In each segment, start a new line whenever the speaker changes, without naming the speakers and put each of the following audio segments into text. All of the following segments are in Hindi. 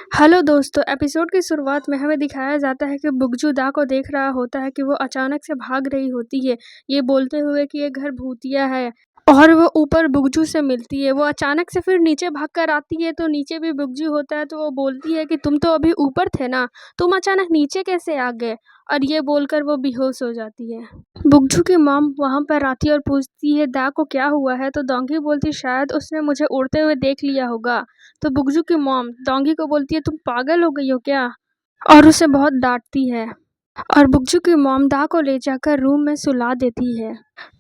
हेलो दोस्तों, एपिसोड की शुरुआत में हमें दिखाया जाता है कि बुग्जू दा को देख रहा होता है कि वो अचानक से भाग रही होती है, ये बोलते हुए कि ये घर भूतिया है और वो ऊपर बुग्जू से मिलती है। वो अचानक से फिर नीचे भाग कर आती है तो नीचे भी बुग्जू होता है तो वो बोलती है कि तुम तो अभी ऊपर थे ना, तुम अचानक नीचे कैसे आ गए? और ये बोलकर वो बेहोश हो जाती है। बुग्जू की मॉम वहाँ पर आती है और पूछती है दा को क्या हुआ है, तो डोंगी बोलती शायद उसने मुझे उड़ते हुए देख लिया होगा। तो बुग्जू की मॉम डोंगी को बोलती है तुम पागल हो गई हो क्या, और उसे बहुत डांटती है। और बुग्जू की मॉम दा को ले जाकर रूम में सुला देती है।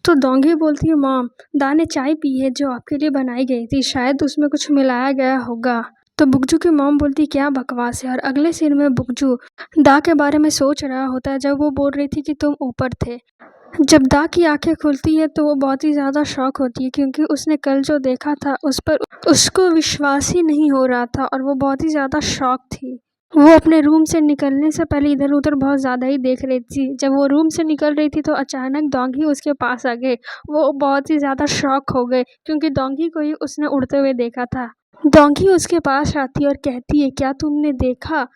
तो डोंगी बोलती है मॉम, दा ने चाय पी है जो आपके लिए बनाई गई थी, शायद उसमें कुछ मिलाया गया होगा। तो बुग्जू की मॉम बोलती क्या बकवास है। और अगले सीन में बुग्जू दा के बारे में सोच रहा होता है जब वो बोल रही थी कि तुम ऊपर थे। जब दा की आंखें खुलती है तो वो बहुत ही ज़्यादा शॉक होती है क्योंकि उसने कल जो देखा था उस पर उसको विश्वास ही नहीं हो रहा था और वो बहुत ही ज़्यादा शॉक थी। वो अपने रूम से निकलने से पहले इधर उधर बहुत ज़्यादा ही देख रही थी। जब वो रूम से निकल रही थी तो अचानक डोंगी उसके पास आ गए। वो बहुत ही ज़्यादा शॉक हो गए क्योंकि डोंगी को ही उसने उड़ते हुए देखा था। डोंगी उसके पास आती है और कहती है क्या तुमने देखा?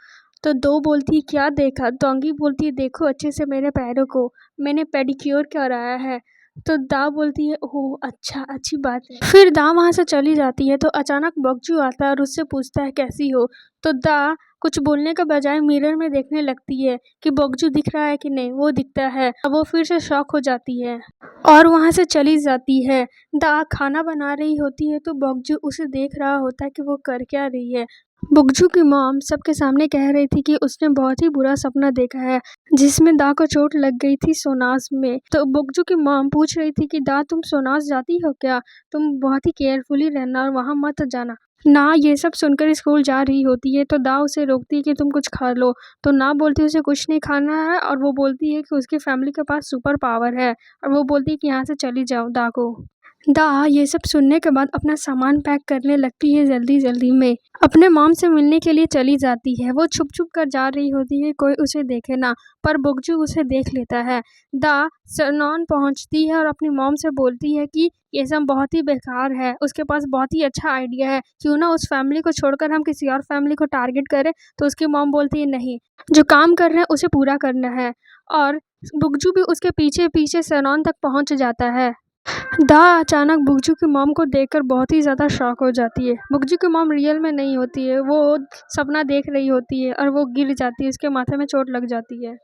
तो दो बोलती है क्या देखा? डोंगी बोलती है देखो अच्छे से मेरे पैरों को, मैंने पेडिक्योर कराया है। तो दा बोलती है ओह अच्छा, अच्छी बात है। फिर दा वहाँ से चली जाती है तो अचानक बग्जू आता है और उससे पूछता है कैसी हो? तो दा कुछ बोलने के बजाय मिरर में देखने लगती है कि बग्जू दिख रहा है कि नहीं। वो दिखता है। अब वो फिर से शॉक हो जाती है और वहाँ से चली जाती है। दा खाना बना रही होती है तो बग्जू उसे देख रहा होता है कि वो कर क्या रही है। बुग्जू की मॉम सबके सामने कह रही थी कि उसने बहुत ही बुरा सपना देखा है जिसमें दा को चोट लग गई थी सोनास में। तो बुग्जू की मॉम पूछ रही थी कि दा तुम सोनास जाती हो क्या? तुम बहुत ही केयरफुली रहना और वहाँ मत जाना ना। ये सब सुनकर स्कूल जा रही होती है तो दा उसे रोकती है कि तुम कुछ खा लो। तो ना बोलती उसे कुछ नहीं खाना है और वो बोलती है कि उसकी फैमिली के पास सुपर पावर है और वो बोलती है कि यहाँ से चली जाओ दा को। दा ये सब सुनने के बाद अपना सामान पैक करने लगती है जल्दी जल्दी में। अपने मॉम से मिलने के लिए चली जाती है। वो छुप छुप कर जा रही होती है कोई उसे देखे ना, पर बुग्जू उसे देख लेता है। दा सनॉन पहुंचती है और अपनी मॉम से बोलती है कि ये सब बहुत ही बेकार है, उसके पास बहुत ही अच्छा आइडिया है, क्यों ना उस फैमिली को छोड़कर हम किसी और फैमिली को टारगेट करें। तो उसकी मॉम बोलती है नहीं, जो काम कर रहे हैं उसे पूरा करना है। और बुग्जू भी उसके पीछे पीछे सनॉन तक पहुंच जाता है। दा अचानक बुग्जू की मॉम को देखकर बहुत ही ज़्यादा शॉक हो जाती है। बुग्जू की मॉम रियल में नहीं होती है, वो सपना देख रही होती है और वो गिर जाती है, उसके माथे में चोट लग जाती है।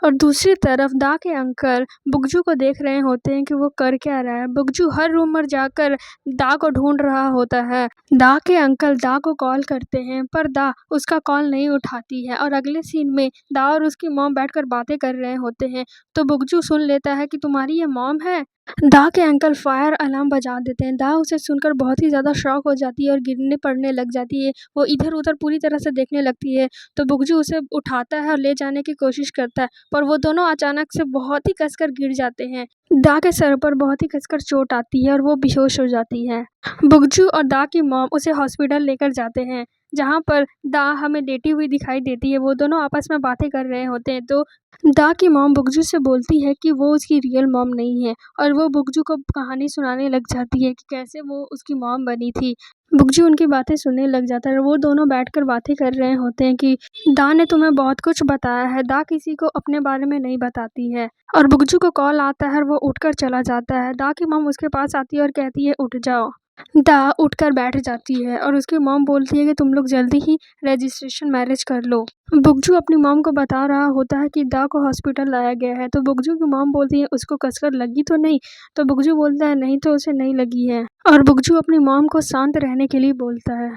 और दूसरी तरफ दा के अंकल बुग्जू को देख रहे होते हैं कि वो कर क्या रहा है। बुग्जू हर रूम में जाकर दा को ढूंढ रहा होता है। दा के अंकल दा को कॉल करते हैं पर दा उसका कॉल नहीं उठाती है। और अगले सीन में दा और उसकी मॉम बैठकर बातें कर रहे होते हैं तो बुग्जू सुन लेता है कि तुम्हारी ये मॉम है। दा के अंकल फायर अलार्म बजा देते हैं। दा उसे सुनकर बहुत ही ज़्यादा शॉक हो जाती है और गिरने पड़ने लग जाती है। वो इधर उधर पूरी तरह से देखने लगती है तो बुग्जू उसे उठाता है और ले जाने की कोशिश करता है, पर वो दोनों अचानक से बहुत ही कसकर गिर जाते हैं। दा के सर पर बहुत ही कसकर चोट आती है और वो बेहोश हो जाती है। बुग्जू और दा की मॉम उसे हॉस्पिटल लेकर जाते हैं जहाँ पर दा हमें लेटी हुई दिखाई देती है। वो दोनों आपस में बातें कर रहे होते हैं तो दा की मॉम बुग्जू से बोलती है कि वो उसकी रियल मॉम नहीं है और वो बुग्जू को कहानी सुनाने लग जाती है कि कैसे वो उसकी मॉम बनी थी। बुग्जू उनकी बातें सुनने लग जाता है और वो दोनों बैठकर बातें कर रहे होते हैं कि दा ने तुम्हें बहुत कुछ बताया है। दा किसी को अपने बारे में नहीं बताती है। और बुग्जू को कॉल आता है और वो उठकर चला जाता है। दा की मॉम उसके पास आती है और कहती है उठ जाओ। दा उठकर बैठ जाती है और उसकी मॉम बोलती है कि तुम लोग जल्दी ही रजिस्ट्रेशन मैरिज कर लो। बुग्जू अपनी मॉम को बता रहा होता है कि दा को हॉस्पिटल लाया गया है तो बुग्जू की मॉम बोलती है उसको कसकर लगी तो नहीं। तो बुग्जू बोलता है नहीं, तो उसे नहीं लगी है। और बुग्जू अपनी मॉम को शांत रहने के लिए बोलता है।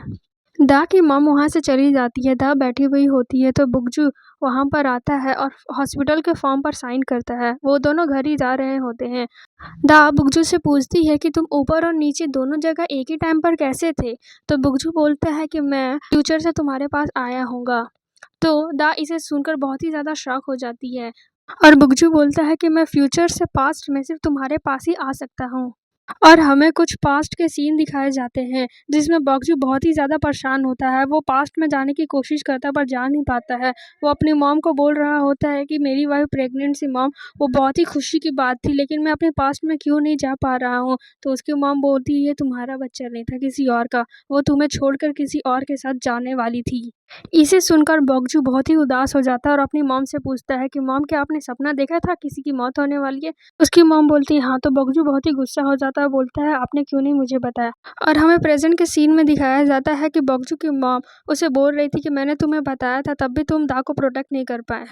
दा की मॉम वहाँ से चली जाती है। दा बैठी हुई होती है तो बुग्जू वहाँ पर आता है और हॉस्पिटल के फॉर्म पर साइन करता है। वो दोनों घर ही जा रहे होते हैं। दा बुग्जू से पूछती है कि तुम ऊपर और नीचे दोनों जगह एक ही टाइम पर कैसे थे? तो बुग्जू बोलता है कि मैं फ्यूचर से तुम्हारे पास आया हूँगा। तो दा इसे सुनकर बहुत ही ज़्यादा शॉक हो जाती है और बुग्जू बोलता है कि मैं फ्यूचर से पास्ट में सिर्फ तुम्हारे पास ही आ सकता हूँ। और हमें कुछ पास्ट के सीन दिखाए जाते हैं जिसमें बग्जू बहुत ही ज़्यादा परेशान होता है। वो पास्ट में जाने की कोशिश करता है पर जा नहीं पाता है। वो अपनी मॉम को बोल रहा होता है कि मेरी वाइफ प्रेग्नेंट सी मॉम, वो बहुत ही खुशी की बात थी, लेकिन मैं अपने पास्ट में क्यों नहीं जा पा रहा हूँ। तो उसकी मॉम बोलती है ये तुम्हारा बच्चा नहीं था, किसी और का, वो तुम्हें छोड़कर किसी और के साथ जाने वाली थी। इसे सुनकर बगजू बहुत ही उदास हो जाता है और अपनी मॉम से पूछता है कि मॉम, क्या आपने सपना देखा था किसी की मौत होने वाली है? उसकी मॉम बोलती है हाँ। तो बगजू बहुत ही गुस्सा हो जाता है, बोलता है आपने क्यों नहीं मुझे बताया? और हमें प्रेजेंट के सीन में दिखाया जाता है कि बगजू की मॉम उसे बोल रही थी कि मैंने तुम्हें बताया था, तब भी तुम दा को प्रोटेक्ट नहीं कर पाए।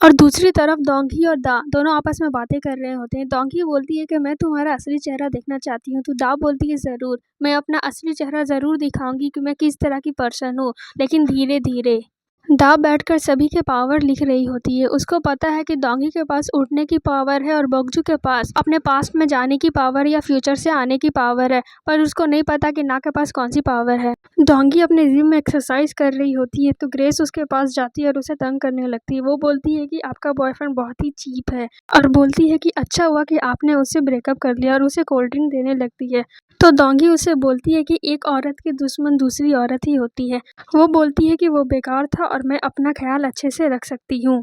और दूसरी तरफ डोंगी और दा दोनों आपस में बातें कर रहे होते हैं। डोंगी बोलती है कि मैं तुम्हारा असली चेहरा देखना चाहती हूँ। तो दा बोलती है ज़रूर, मैं अपना असली चेहरा ज़रूर दिखाऊंगी कि मैं किस तरह की पर्सन हूँ, लेकिन धीरे धीरे। दा बैठकर सभी के पावर लिख रही होती है। उसको पता है कि डोंगी के पास उड़ने की पावर है और बगजू के पास अपने पास्ट में जाने की पावर या फ्यूचर से आने की पावर है, पर उसको नहीं पता कि ना के पास कौन सी पावर है। डोंगी अपने जिम में एक्सरसाइज कर रही होती है तो ग्रेस उसके पास जाती है और उसे तंग करने लगती है। वो बोलती है कि आपका बॉयफ्रेंड बहुत ही चीप है और बोलती है कि अच्छा हुआ कि आपने उससे ब्रेकअप कर लिया, और उसे कोल्ड ड्रिंक देने लगती है। तो डोंगी उसे बोलती है कि एक औरत की दुश्मन दूसरी औरत ही होती है। वो बोलती है कि वो बेकार था और मैं अपना ख्याल अच्छे से रख सकती हूँ।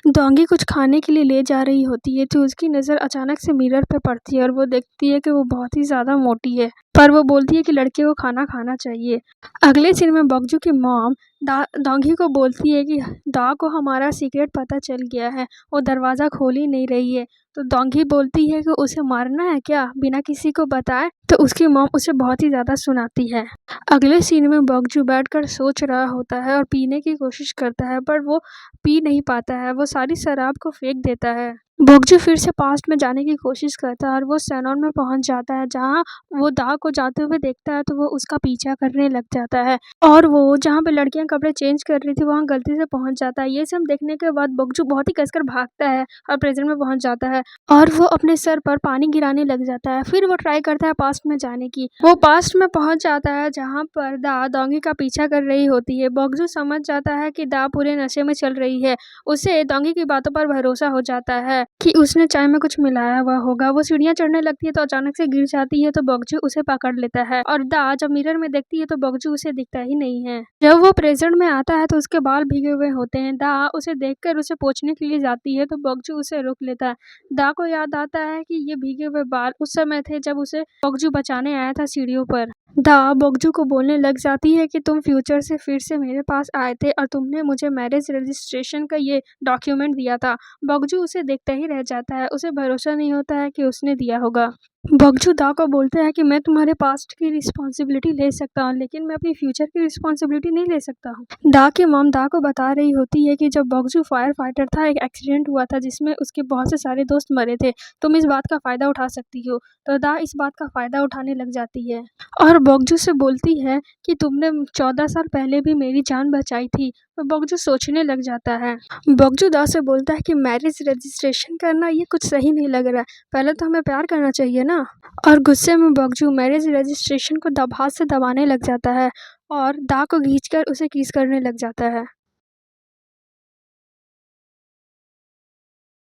डोंगी कुछ खाने के लिए ले जा रही होती है तो उसकी नज़र अचानक से मिरर पे पड़ती है और वो देखती है कि वो बहुत ही ज़्यादा मोटी है, पर वो बोलती है कि लड़के को खाना खाना चाहिए। अगले सीन में बगजू की मॉम डोंगी को बोलती है कि दा को हमारा सीक्रेट पता चल गया है, वो दरवाज़ा खोल ही नहीं रही है। तो डोंगी बोलती है कि उसे मारना है क्या बिना किसी को बताए? तो उसकी मॉम उसे बहुत ही ज़्यादा सुनाती है। अगले सीन में बगजू बैठकर सोच रहा होता है और पीने की कोशिश करता है, पर वो पी नहीं पाता है, वो सारी शराब को फेंक देता है। बगजू फिर से पास्ट में जाने की कोशिश करता है और वो सैनॉन में पहुंच जाता है, जहां वो दा को जाते हुए देखता है तो वो उसका पीछा करने लग जाता है। और वो जहां पे लड़कियां कपड़े चेंज कर रही थी वहां गलती से पहुंच जाता है। ये सब देखने के बाद बगजू बहुत ही कसकर भागता है और प्रेजेंट में पहुंच जाता है और वो अपने सर पर पानी गिराने लग जाता है। फिर वो ट्राई करता है पास्ट में जाने की। वो पास्ट में पहुंच जाता है जहां पर दा डोंगी का पीछा कर रही होती है। बगजू समझ जाता है कि दा पूरे नशे में चल रही है। उसे डोंगी की बातों पर भरोसा हो जाता है कि उसने चाय में कुछ मिलाया हुआ होगा। वो सीढ़ियां चढ़ने लगती है तो अचानक से गिर जाती है, तो बगजू उसे पकड़ लेता है और दा जब मिरर में देखती है तो बगजू उसे दिखता ही नहीं है। जब वो प्रेजेंट में आता है तो उसके बाल भीगे हुए होते हैं। दा उसे देखकर उसे पोंछने के लिए जाती है तो बगजू उसे रोक लेता है। दा को याद आता है कि ये भीगे हुए बाल उस समय थे जब उसे बगजू बचाने आया था सीढ़ियों पर। दा बगजू को बोलने लग जाती है कि तुम फ्यूचर से फिर से मेरे पास आए थे और तुमने मुझे मैरिज रजिस्ट्रेशन का ये डॉक्यूमेंट दिया था। बगजू उसे देखता ही रह जाता है, उसे भरोसा नहीं होता है कि उसने दिया होगा। बगजू दा को बोलता है कि मैं तुम्हारे पास्ट की रिस्पॉन्सिबिलिटी ले सकता हूँ, लेकिन मैं अपनी फ्यूचर की रिस्पॉन्सिबिलिटी नहीं ले सकता हूँ। दा की मॉम दा को बता रही होती है कि जब बगजू फायर फाइटर था एक एक्सीडेंट हुआ था जिसमें उसके बहुत से सारे दोस्त मरे थे। तुम इस बात का फ़ायदा उठा सकती हो। तो दा इस बात का फ़ायदा उठाने लग जाती है और बगजू से बोलती है कि तुमने 14 साल पहले भी मेरी जान बचाई थी। तो बगजू सोचने लग जाता है। बगजू दा से बोलता है कि मैरिज रजिस्ट्रेशन करना ये कुछ सही नहीं लग रहा है, पहले तो हमें प्यार करना चाहिए ना। और गुस्से में बगजू मैरिज रजिस्ट्रेशन को हाथ से दबाने लग जाता है और दा को खींचकर उसे किस करने लग जाता है।